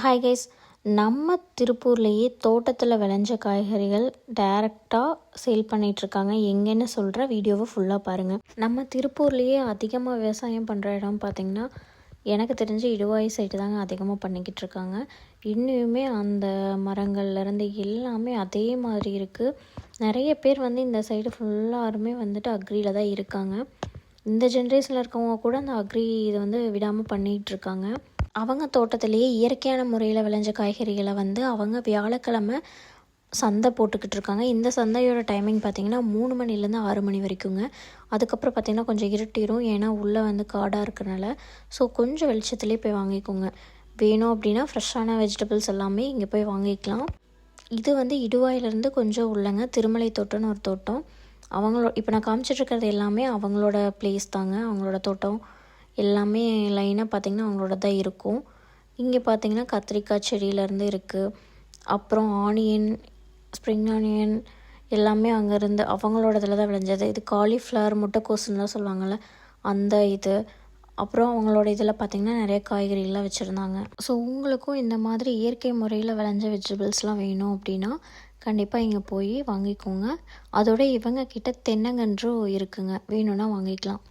Hi guys, நம்ம திருப்பூர்லேயே தோட்டத்தில் விளைஞ்ச காய்கறிகள் டைரெக்டாக சேல் பண்ணிகிட்ருக்காங்க. எங்கேன்னு சொல்கிற வீடியோவை ஃபுல்லாக பாருங்கள். நம்ம திருப்பூர்லேயே அதிகமாக விவசாயம் பண்ணுற இடம் பார்த்திங்கன்னா எனக்கு தெரிஞ்ச இடுவாய் சைடு தாங்க அதிகமாக பண்ணிக்கிட்டு இருக்காங்க. இன்னுமே அந்த மரங்கள்லேருந்து எல்லாமே அதே மாதிரி இருக்குது. நிறைய பேர் இந்த சைடு ஃபுல்லாருமே அக்ரியில் தான் இருக்காங்க. இந்த ஜென்ரேஷனில் இருக்கவங்க கூட அந்த அக்ரி இதை விடாமல் பண்ணிகிட்ருக்காங்க. அவங்க தோட்டத்திலேயே இயற்கையான முறையில் விளைஞ்ச காய்கறிகளை அவங்க வியாழக்கிழமை சந்தை போட்டுக்கிட்டு இருக்காங்க. இந்த சந்தையோட டைமிங் பார்த்திங்கன்னா 3 மணிலேருந்து 6 மணி வரைக்குங்க. அதுக்கப்புறம் பார்த்திங்கன்னா கொஞ்சம் இருட்டிடும், ஏன்னா உள்ளே காடாக இருக்கிறனால. ஸோ கொஞ்சம் வெளிச்சத்துலேயே போய் வாங்கிக்கோங்க. வேணும் அப்படின்னா ஃப்ரெஷ்ஷான வெஜிடபிள்ஸ் எல்லாமே இங்கே போய் வாங்கிக்கலாம். இது இடுவாயிலேருந்து கொஞ்சம் உள்ளங்க திருமலை தோட்டம்னு ஒரு தோட்டம். இப்போ நான் காமிச்சிட்ருக்கிறது எல்லாமே அவங்களோட பிளேஸ் தாங்க, அவங்களோட தோட்டம் எல்லாமே லைனாக பார்த்திங்கன்னா அவங்களோட தான் இருக்கும். இங்கே பார்த்திங்கன்னா கத்திரிக்காய் செடியிலேருந்து இருக்குது. அப்புறம் ஆனியன், ஸ்ப்ரிங் ஆனியன் எல்லாமே அங்கேருந்து அவங்களோட இதில் தான் விளைஞ்சது. இது காலிஃப்ளவர், முட்டைக்கோசுன்னு சொல்லுவாங்கள்ல அந்த இது. அப்புறம் அவங்களோட இதில் பார்த்திங்கன்னா நிறைய காய்கறிலாம் வச்சுருந்தாங்க. ஸோ உங்களுக்கும் இந்த மாதிரி இயற்கை முறையில் விளைஞ்ச வெஜிடபிள்ஸ்லாம் வேணும் அப்படின்னா கண்டிப்பாக இங்கே போய் வாங்கிக்கோங்க. அதோட இவங்க கிட்ட தென்னங்கன்றும் இருக்குங்க, வேணும்னா வாங்கிக்கலாம்.